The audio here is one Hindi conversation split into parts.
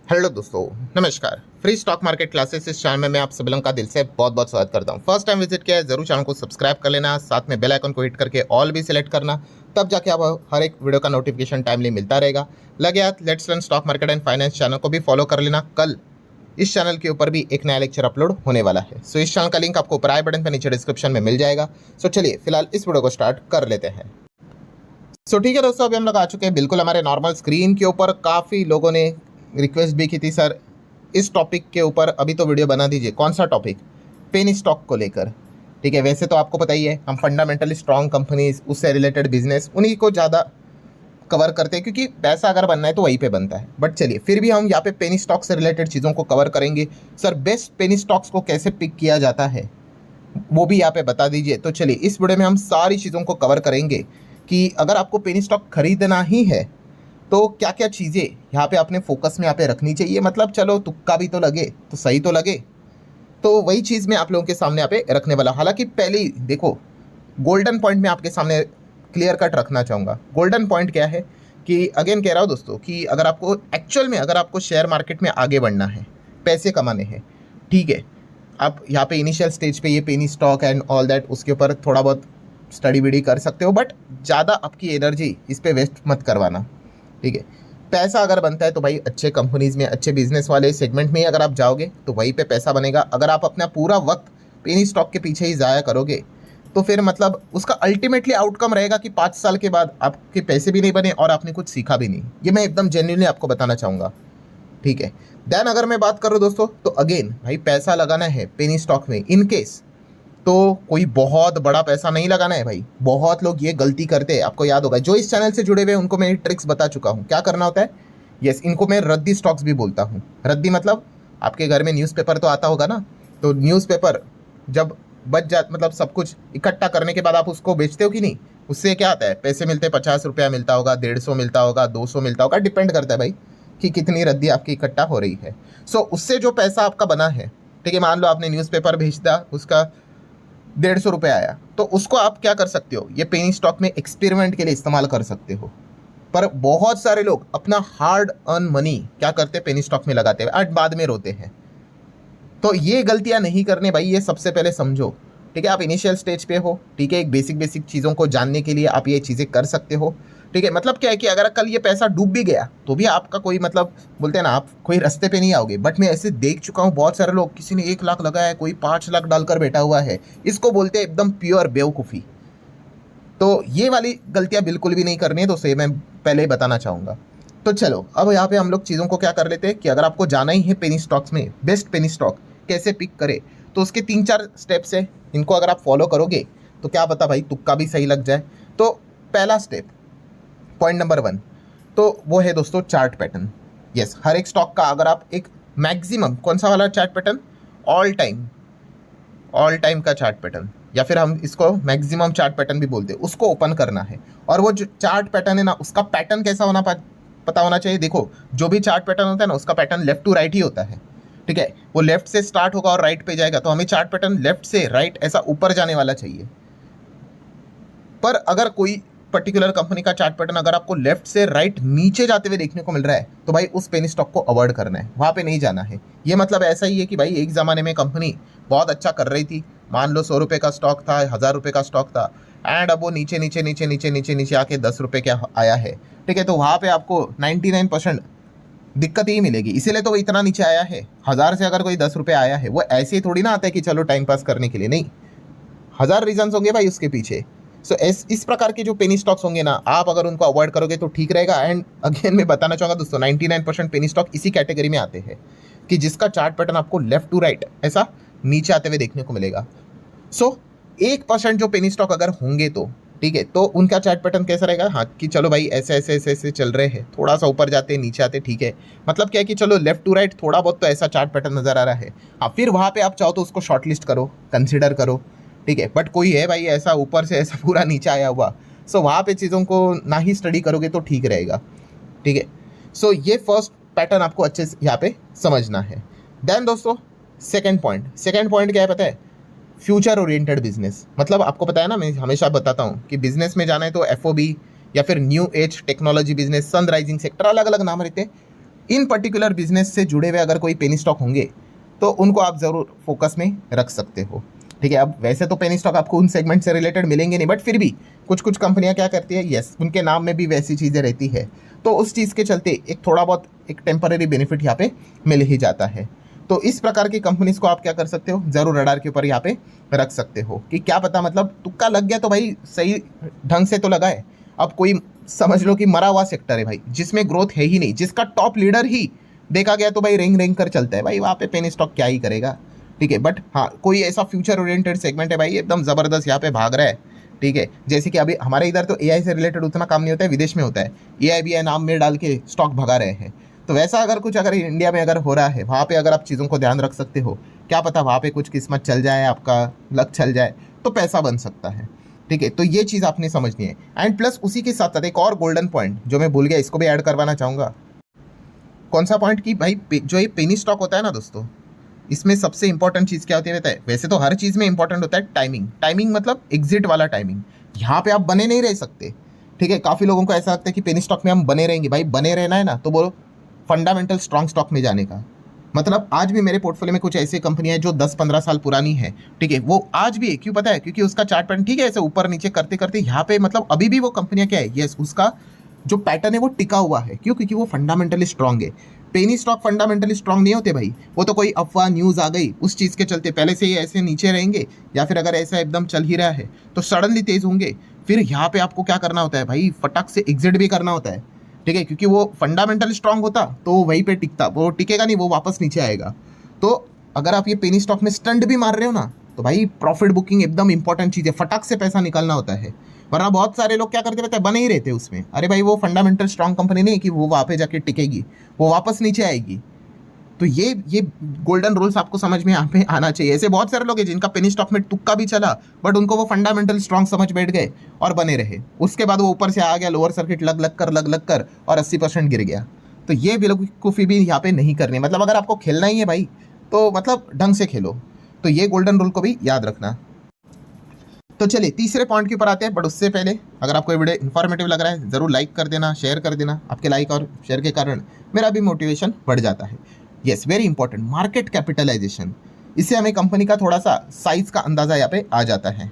हेलो दोस्तों, नमस्कार। फ्री स्टॉक मार्केट क्लासेस इस चैनल में मैं आप सभी लोगों का दिल से बहुत बहुत स्वागत करता हूं। फर्स्ट टाइम विजिट किया है जरूर चैनल को सब्सक्राइब कर लेना, साथ में बेल आइकन को हिट करके ऑल भी सिलेक्ट करना, तब जाके आप हर एक वीडियो का नोटिफिकेशन टाइमली मिलता रहेगा। लगे हाथ let's learn stock market and finance channel को भी फॉलो कर लेना। कल इस चैनल के ऊपर भी एक नया लेक्चर अपलोड होने वाला है। सो इस चैनल का लिंक आपको ऊपर आई बटन पर नीचे डिस्क्रिप्शन में मिल जाएगा। सो चलिए फिलहाल इस वीडियो को स्टार्ट कर लेते हैं। सो ठीक है दोस्तों, अभी हम लोग आ चुके हैं बिल्कुल हमारे नॉर्मल स्क्रीन के ऊपर। काफ़ी लोगों ने रिक्वेस्ट भी की थी, सर इस टॉपिक के ऊपर अभी तो वीडियो बना दीजिए। कौन सा टॉपिक? पेनी स्टॉक को लेकर। ठीक है, वैसे तो आपको पता ही है हम फंडामेंटली स्ट्रॉन्ग कंपनीज, उससे रिलेटेड बिजनेस, उन्हीं को ज़्यादा कवर करते हैं क्योंकि पैसा अगर बनना है तो वहीं पे बनता है। बट चलिए फिर भी हम यहाँ पे पेनी स्टॉक से रिलेटेड चीज़ों को कवर करेंगे। सर बेस्ट पेनी स्टॉक्स को कैसे पिक किया जाता है वो भी यहाँ पे बता दीजिए। तो चलिए इस वीडियो में हम सारी चीज़ों को कवर करेंगे कि अगर आपको पेनी स्टॉक खरीदना ही है तो क्या क्या चीज़ें यहाँ पे आपने फोकस में यहाँ पे रखनी चाहिए। मतलब चलो तुक्का भी तो लगे तो सही तो लगे, तो वही चीज़ मैं आप लोगों के सामने यहाँ पे रखने वाला। हालांकि पहले ही देखो, गोल्डन पॉइंट में आपके सामने क्लियर कट रखना चाहूँगा। गोल्डन पॉइंट क्या है कि अगेन कह रहा हूँ दोस्तों कि अगर आपको एक्चुअल में अगर आपको शेयर मार्केट में आगे बढ़ना है, पैसे कमाने हैं, ठीक है, आप यहाँ पे इनिशियल स्टेज पे ये penny stock and all that उसके ऊपर थोड़ा बहुत स्टडी विडी कर सकते हो, बट ज़्यादा आपकी एनर्जी इस पर वेस्ट मत करवाना। ठीक है, पैसा अगर बनता है तो भाई अच्छे कंपनीज में, अच्छे बिजनेस वाले सेगमेंट में ही अगर आप जाओगे तो वहीं पे पैसा बनेगा। अगर आप अपना पूरा वक्त पेनी स्टॉक के पीछे ही ज़ाया करोगे तो फिर मतलब उसका अल्टीमेटली आउटकम रहेगा कि 5 साल के बाद आपके पैसे भी नहीं बने और आपने कुछ सीखा भी नहीं। ये मैं एकदम जेन्युइनली आपको बताना चाहूँगा। ठीक है, देन अगर मैं बात करूँ दोस्तों तो अगेन भाई पैसा लगाना है पेनी स्टॉक में इन केस, तो कोई बहुत बड़ा पैसा नहीं लगाना है भाई। बहुत लोग ये गलती करते हैं, आपको याद होगा, जो इस चैनल से जुड़े हुए हैं उनको मैं ट्रिक्स बता चुका हूँ क्या करना होता है। यस, इनको मैं रद्दी स्टॉक्स भी बोलता हूँ। रद्दी मतलब आपके घर में न्यूज़पेपर तो आता होगा ना, तो न्यूज़पेपर जब बच जा, मतलब सब कुछ इकट्ठा करने के बाद आप उसको बेचते हो कि नहीं, उससे क्या आता है, पैसे मिलते हैं। 50 रुपया मिलता होगा, 150 मिलता होगा, 200 मिलता होगा, डिपेंड करता है भाई कि कितनी रद्दी आपकी इकट्ठा हो रही है। सो उससे जो पैसा आपका बना है, ठीक है, मान लो आपने न्यूज़पेपर भेज दिया, उसका 150 रुपये आया, तो उसको आप क्या कर सकते हो, ये पेनी स्टॉक में एक्सपेरिमेंट के लिए इस्तेमाल कर सकते हो। पर बहुत सारे लोग अपना हार्ड अर्न मनी क्या करते हैं, पेनी स्टॉक में लगाते हैं और बाद में रोते हैं। तो ये गलतियां नहीं करने भाई, ये सबसे पहले समझो। ठीक है, आप इनिशियल स्टेज पे हो, ठीक है, एक बेसिक बेसिक चीज़ों को जानने के लिए आप ये चीज़ें कर सकते हो। ठीक है, मतलब क्या है कि अगर कल ये पैसा डूब भी गया तो भी आपका कोई मतलब, बोलते हैं ना, आप कोई रास्ते पे नहीं आओगे। बट मैं ऐसे देख चुका हूँ बहुत सारे लोग, किसी ने 1 लाख लगाया है, कोई 5 लाख डालकर बैठा हुआ है। इसको बोलते हैं एकदम प्योर बेवकूफ़ी। तो ये वाली गलतियाँ बिल्कुल भी नहीं करनी है, तो से मैं पहले ही बताना चाहूँगा। तो चलो अब यहाँ पे हम लोग चीज़ों को क्या कर लेते हैं कि अगर आपको जाना ही है पेनी स्टॉक्स में, बेस्ट पेनी स्टॉक कैसे पिक करें, तो उसके 3-4 स्टेप्स है। इनको अगर आप फॉलो करोगे तो क्या पता भाई तुक्का भी सही लग जाए। तो पहला स्टेप, पॉइंट नंबर 1, तो वो है दोस्तों चार्ट पैटर्न। यस, हर एक स्टॉक का अगर आप एक मैक्सिमम, कौन सा वाला चार्ट पैटर्न, ऑल टाइम का चार्ट पैटर्न, या फिर हम इसको मैक्सिमम चार्ट पैटर्न भी बोलते हैं, उसको ओपन करना है। और वो जो चार्ट पैटर्न है ना, उसका पैटर्न कैसा होना पता होना चाहिए। देखो, जो भी चार्ट पैटर्न होता है ना, उसका पैटर्न लेफ्ट टू राइट ही होता है। ठीक है, वो लेफ्ट से स्टार्ट होगा और राइट पे जाएगा, तो हमें चार्ट पैटर्न लेफ्ट से राइट ऐसा ऊपर जाने वाला चाहिए। पर अगर कोई पर्टिकुलर कंपनी का चार्ट पैटर्न अगर आपको लेफ्ट से राइट नीचे जाते हुए देखने को मिल रहा है, तो भाई उस पेनी स्टॉक को अवॉइड करना है, वहाँ पे नहीं जाना है। ये मतलब ऐसा ही है कि भाई एक ज़माने में कंपनी बहुत अच्छा कर रही थी, मान लो 100 रुपये का स्टॉक था, 1000 रुपये का स्टॉक था, एंड अब वो नीचे नीचे नीचे नीचे नीचे नीचे आके 10 रुपये क्या आया है। ठीक है, तो वहाँ पे आपको 99% दिक्कत ही मिलेगी। इसीलिए तो वो इतना नीचे आया है। 1000 से अगर कोई 10 रुपये आया है, वो ऐसे ही थोड़ी ना आता है कि चलो टाइम पास करने के लिए, नहीं, 1000 रीजन होंगे भाई उसके पीछे। सो इस प्रकार के जो पेनी स्टॉक्स होंगे ना, आप अगर उनको अवॉइड करोगे तो ठीक रहेगा। एंड अगेन मैं बताना चाहूँगा दोस्तों, 99% पेनी स्टॉक इसी कैटेगरी में आते हैं कि जिसका चार्ट पैटर्न आपको लेफ्ट टू राइट ऐसा नीचे आते हुए देखने को मिलेगा। सो 1% जो पेनी स्टॉक अगर होंगे तो ठीक है, तो उनका चार्ट पैटर्न कैसा रहेगा, हाँ, कि चलो भाई ऐसे ऐसे ऐसे ऐसे चल रहे हैं, थोड़ा सा ऊपर जाते हैं नीचे आते, ठीक है। मतलब क्या है कि चलो लेफ्ट टू राइट थोड़ा बहुत तो ऐसा चार्ट पैटर्न नजर आ रहा है। हाँ, फिर वहाँ पे आप चाहो तो उसको शॉर्टलिस्ट करो, कंसिडर करो। ठीक है, बट कोई है भाई ऐसा ऊपर से ऐसा पूरा नीचे आया हुआ, सो वहाँ पे चीज़ों को ना ही स्टडी करोगे तो ठीक रहेगा। ठीक है, सो ये फर्स्ट पैटर्न आपको अच्छे से यहाँ पे समझना है। देन दोस्तों सेकंड पॉइंट क्या है पता है, फ्यूचर ओरिएंटेड बिजनेस। मतलब आपको पता है ना, मैं हमेशा बताता हूँ कि बिजनेस में जाना है तो एफओबी या फिर new age technology business, sunrising sector, अलग अलग नाम रहते हैं। इन पर्टिकुलर बिजनेस से जुड़े हुए अगर कोई पेनी स्टॉक होंगे तो उनको आप ज़रूर फोकस में रख सकते हो। ठीक है, अब वैसे तो पेनी स्टॉक आपको उन सेगमेंट से रिलेटेड मिलेंगे नहीं, बट फिर भी कुछ कुछ कंपनियां क्या करती है, यस उनके नाम में भी वैसी चीज़ें रहती है, तो उस चीज़ के चलते एक थोड़ा बहुत एक टेम्पररी बेनिफिट यहाँ पे मिल ही जाता है। तो इस प्रकार की कंपनीज को आप क्या कर सकते हो, ज़रूर रडार के ऊपर यहाँ पे रख सकते हो कि क्या पता, मतलब तुक्का लग गया तो भाई सही ढंग से तो लगा है। अब कोई समझ लो कि मरा हुआ सेक्टर है भाई, जिसमें ग्रोथ है ही नहीं, जिसका टॉप लीडर ही देखा गया तो भाई रेंग रेंग कर चलता है भाई, वहाँ पे पेनी स्टॉक क्या ही करेगा। ठीक है, बट हाँ कोई ऐसा फ्यूचर ओरिएंटेड सेगमेंट है भाई एकदम ज़बरदस्त यहाँ पे भाग रहा है। ठीक है, जैसे कि अभी हमारे इधर तो एआई से रिलेटेड उतना काम नहीं होता है, विदेश में होता है, एआई भी नाम में डाल के स्टॉक भगा रहे हैं। तो वैसा अगर कुछ अगर इंडिया में अगर हो रहा है, वहाँ पे अगर आप चीज़ों को ध्यान रख सकते हो, क्या पता वहाँ पे कुछ किस्मत चल जाए, आपका लक चल जाए तो पैसा बन सकता है। ठीक है, तो ये चीज़ आपने समझनी है। एंड प्लस उसी के साथ साथ एक और गोल्डन पॉइंट जो मैं भूल गया, इसको भी ऐड करवाना चाहूँगा। कौन सा पॉइंट कि भाई जो ये पेनी स्टॉक होता है ना दोस्तों, इसमें सबसे इंपॉर्टेंट चीज़ क्या होती है, वैसे तो हर चीज़ में इंपॉर्टेंट होता है टाइमिंग। टाइमिंग मतलब एग्जिट वाला टाइमिंग, यहाँ पे आप बने नहीं रह सकते। ठीक है, काफ़ी लोगों को ऐसा लगता है कि पेनी स्टॉक में हम बने रहेंगे, भाई बने रहना है ना तो बोलो फंडामेंटल स्ट्रॉन्ग स्टॉक में जाने का। मतलब आज भी मेरे पोर्टफोलियो में कुछ ऐसी कंपनियां हैं जो 10-15 साल पुरानी है। ठीक है, वो आज भी है, क्यों पता है, क्योंकि उसका चार्ट पैटर्न ठीक है, ऐसे ऊपर नीचे करते करते यहाँ पे मतलब अभी भी वो कंपनियां क्या है, यस उसका जो पैटर्न है वो टिका हुआ है। क्यों, क्योंकि वो फंडामेंटली स्ट्रांग है। पेनी स्टॉक फंडामेंटली स्ट्रांग नहीं होते भाई, वो तो कोई अफवाह न्यूज़ आ गई उस चीज़ के चलते पहले से ही ऐसे नीचे रहेंगे, या फिर अगर ऐसा एकदम चल ही रहा है तो सडनली तेज होंगे। फिर यहाँ पे आपको क्या करना होता है भाई, फटाक से एग्जिट भी करना होता है। ठीक है, क्योंकि वो फंडामेंटल स्ट्रांग होता तो वहीं पे टिकता, वो टिकेगा नहीं, वो वापस नीचे आएगा। तो अगर आप ये पेनी स्टॉक में स्टंट भी मार रहे हो ना, तो भाई प्रॉफिट बुकिंग एकदम इंपॉर्टेंट चीज़ है, फटाक से पैसा निकालना होता है। वरना बहुत सारे लोग क्या करते रहते हैं, बने ही रहते हैं उसमें। अरे भाई वो फंडामेंटल स्ट्रांग कंपनी नहीं है कि वो वहाँ पे जाके टिकेगी, वो वापस नीचे आएगी। तो ये गोल्डन रूल्स आपको समझ में यहाँ पे आना चाहिए। ऐसे बहुत सारे लोग हैं जिनका पेनी स्टॉक में तुक्का भी चला, बट उनको वो फंडामेंटल स्ट्रांग समझ बैठ गए और बने रहे। उसके बाद वो ऊपर से आ गया, लोअर सर्किट लग लग कर और 80% गिर गया। तो ये बेवकूफ़ी भी यहाँ पे नहीं करनी। मतलब अगर आपको खेलना ही है भाई तो मतलब ढंग से खेलो। तो ये गोल्डन रूल को भी याद रखना। तो चलिए तीसरे पॉइंट के ऊपर आते हैं, बट उससे पहले अगर आपको ये वीडियो इन्फॉर्मेटिव लग रहा है ज़रूर लाइक कर देना, शेयर कर देना। आपके लाइक और शेयर के कारण मेरा भी मोटिवेशन बढ़ जाता है। Yes, very important, market capitalization. इससे हमें कंपनी का थोड़ा सा साइज का अंदाजा यहाँ पे आ जाता है।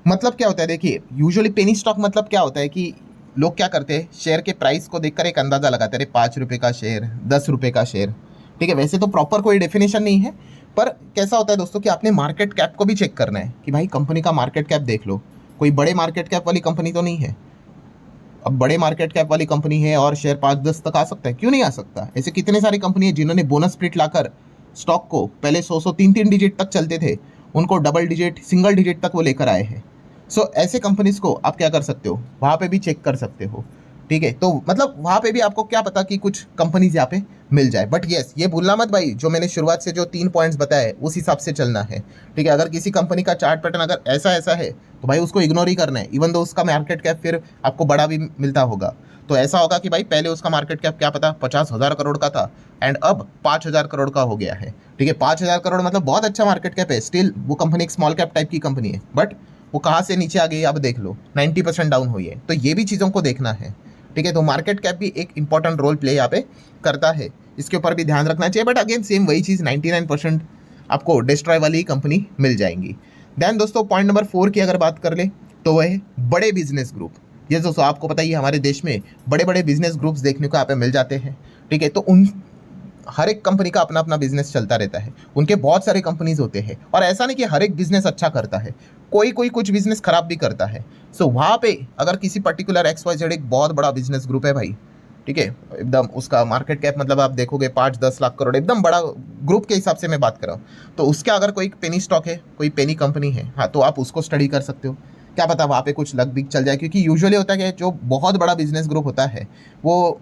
मतलब क्या होता है, देखिए यूजुअली पेनी स्टॉक मतलब क्या होता है कि लोग क्या करते हैं, शेयर के प्राइस को देखकर एक अंदाजा लगाते हैं, 5 रुपये का शेयर, 10 रुपये का शेयर। ठीक है, वैसे तो प्रॉपर कोई डेफिनेशन नहीं है, पर कैसा होता है दोस्तों कि आपने मार्केट कैप को भी चेक करना है कि भाई कंपनी का मार्केट कैप देख लो। कोई बड़े मार्केट कैप वाली कंपनी तो नहीं है। अब बड़े मार्केट कैप वाली कंपनी है और शेयर 5-10 तक आ सकता है, क्यों नहीं आ सकता। ऐसे कितने सारी कंपनी है जिन्होंने बोनस स्प्लिट लाकर स्टॉक को पहले 100 3 डिजिट तक चलते थे, उनको डबल डिजिट, सिंगल डिजिट तक वो लेकर आए हैं। सो ऐसे कंपनीज को आप क्या कर सकते हो, वहाँ पे भी चेक कर सकते हो। ठीक है, तो मतलब वहाँ पे भी आपको क्या पता कि कुछ कंपनीज यहाँ पे मिल जाए। बट येस, ये भूलना मत भाई, जो मैंने शुरुआत से जो 3 पॉइंट्स बताए उस हिसाब से चलना है। ठीक है, अगर किसी कंपनी का चार्ट पैटर्न अगर ऐसा ऐसा है तो भाई उसको इग्नोर ही करना है, इवन दो उसका मार्केट कैप फिर आपको बड़ा भी मिलता होगा। तो ऐसा होगा कि भाई पहले उसका मार्केट कैप क्या पता 50,000 करोड़ का था एंड अब 5,000 करोड़ का हो गया है। ठीक है, 5,000 करोड़ मतलब बहुत अच्छा मार्केट कैप है। स्टिल वो कंपनी एक स्मॉल कैप टाइप की कंपनी है, बट वो कहाँ से नीचे आ गई अब देख लो, 90% डाउन हुई है। तो ये भी चीज़ों को देखना है। ठीक है, तो मार्केट कैप भी एक इंपॉर्टेंट रोल प्ले यहाँ पे करता है, इसके ऊपर भी ध्यान रखना चाहिए। बट अगेन सेम वही चीज़, 99% आपको डिस्ट्रॉय वाली कंपनी मिल जाएंगी। देन दोस्तों पॉइंट नंबर 4 की अगर बात कर ले तो वह है बड़े बिजनेस ग्रुप। ये दोस्तों आपको पता ही है हमारे देश में बड़े बड़े बिजनेस ग्रुप्स देखने को यहाँ पे मिल जाते हैं। ठीक है, तो उन हर एक कंपनी का अपना अपना बिजनेस चलता रहता है, उनके बहुत सारे कंपनीज होते हैं और ऐसा नहीं कि हर एक बिजनेस अच्छा करता है, कोई कोई कुछ बिजनेस खराब भी करता है। सो वहाँ पे अगर किसी पर्टिकुलर XYZ एक बहुत बड़ा बिजनेस ग्रुप है भाई, ठीक है, एकदम उसका मार्केट कैप मतलब आप देखोगे 5-10 लाख करोड़, एकदम बड़ा ग्रुप के हिसाब से मैं बात कर रहा हूँ, तो उसका अगर कोई पेनी स्टॉक है, कोई पेनी कंपनी है, हाँ तो आप उसको स्टडी कर सकते हो। क्या पता वहाँ पे कुछ लक बिक चल जाए, क्योंकि यूजुअली होता है कि जो बहुत बड़ा बिजनेस ग्रुप होता है वो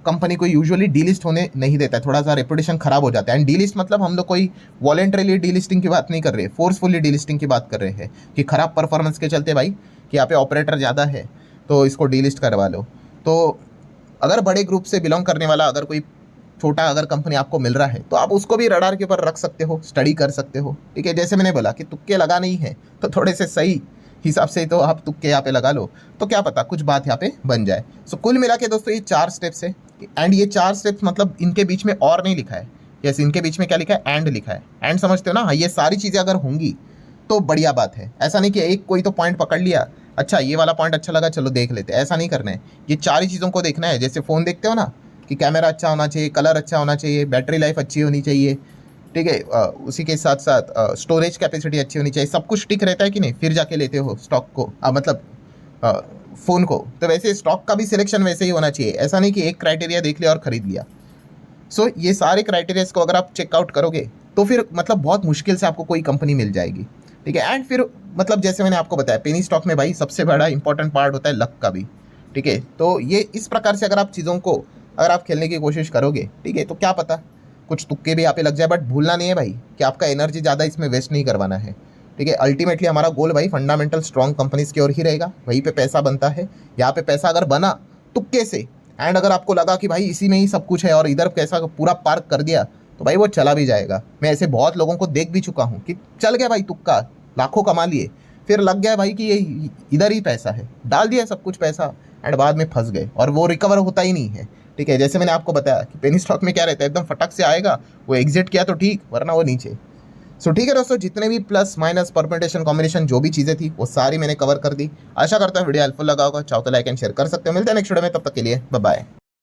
कंपनी को यूजुअली डीलिस्ट होने नहीं देता है, थोड़ा सा रेपुटेशन खराब हो जाता है। एंड डीलिस्ट मतलब हम लोग कोई वॉलेंटरीली डीलिस्टिंग की बात नहीं कर रहे, फोर्सफुली डीलिस्टिंग की बात कर रहे हैं कि खराब परफॉर्मेंस के चलते भाई कि यहाँ पे ऑपरेटर ज़्यादा है तो इसको डीलिस्ट करवा लो। तो अगर बड़े ग्रुप से बिलोंग करने वाला अगर कोई छोटा अगर कंपनी आपको मिल रहा है तो आप उसको भी रडार के ऊपर रख सकते हो, स्टडी कर सकते हो। ठीक है, जैसे मैंने बोला कि तुक्के लगा नहीं है तो थोड़े से सही हिसाब से तो आप तुक्के यहाँ पे लगा लो, तो क्या पता कुछ बात यहाँ पे बन जाए। सो कुल मिला के दोस्तों ये 4 स्टेप्स है एंड ये 4 स्टेप्स मतलब इनके बीच में और नहीं लिखा है, यस इनके बीच में क्या लिखा है, एंड लिखा है। एंड समझते हो ना, हाँ ये सारी चीज़ें अगर होंगी तो बढ़िया बात है। ऐसा नहीं कि एक कोई तो पॉइंट पकड़ लिया, अच्छा ये वाला पॉइंट अच्छा लगा चलो देख लेते, ऐसा नहीं करना है। ये 4 ही चीज़ों को देखना है। जैसे फ़ोन देखते हो ना कि कैमरा अच्छा होना चाहिए, कलर अच्छा होना चाहिए, बैटरी लाइफ अच्छी होनी चाहिए, ठीक है, उसी के साथ साथ स्टोरेज कैपेसिटी अच्छी होनी चाहिए, सब कुछ ठीक रहता है कि नहीं, फिर जाके लेते हो स्टॉक को, मतलब फ़ोन को। तो वैसे स्टॉक का भी सिलेक्शन वैसे ही होना चाहिए, ऐसा नहीं कि एक क्राइटेरिया देख लिया और ख़रीद लिया। सो ये सारे क्राइटेरियाज को अगर आप चेकआउट करोगे तो फिर मतलब बहुत मुश्किल से आपको कोई कंपनी मिल जाएगी, ठीक है। एंड फिर मतलब जैसे मैंने आपको बताया पेनी स्टॉक में भाई सबसे बड़ा इंपॉर्टेंट पार्ट होता है लक का भी, ठीक है। तो ये इस प्रकार से अगर आप चीज़ों को अगर आप खेलने की कोशिश करोगे, ठीक है, तो क्या पता कुछ तुक्के भी यहाँ पे लग जाए। बट भूलना नहीं है भाई कि आपका एनर्जी ज़्यादा इसमें वेस्ट नहीं करवाना है, ठीक है। अल्टीमेटली हमारा गोल भाई फंडामेंटल स्ट्रॉन्ग कंपनीज की ओर ही रहेगा, वहीं पे पैसा बनता है। यहाँ पे पैसा अगर बना तुक्के से, एंड अगर आपको लगा कि भाई इसी में ही सब कुछ है और इधर पैसा पूरा पार्क कर दिया, तो भाई वो चला भी जाएगा। मैं ऐसे बहुत लोगों को देख भी चुका हूँ कि चल गया भाई तुक्का, लाखों कमा लिए, फिर लग गया भाई कि ये इधर ही पैसा है, डाल दिया सब कुछ पैसा, एंड बाद में फंस गए और वो रिकवर होता ही नहीं है, ठीक है। जैसे मैंने आपको बताया कि पेनी स्टॉक में क्या रहता है, एकदम फटक से आएगा, वो एग्जिट किया तो ठीक, वरना वो नीचे। सो ठीक है दोस्तों, जितने भी प्लस माइनस परम्यूटेशन कॉम्बिनेशन जो भी चीज़ें थी वो सारी मैंने कवर कर दी। आशा करता हूँ वीडियो हेल्पफुल लगा होगा। चाहो तो लाइक एंड शेयर कर सकते हो। मिलते हैं नेक्स्ट वीडियो में, तब तक के लिए बाय बाय।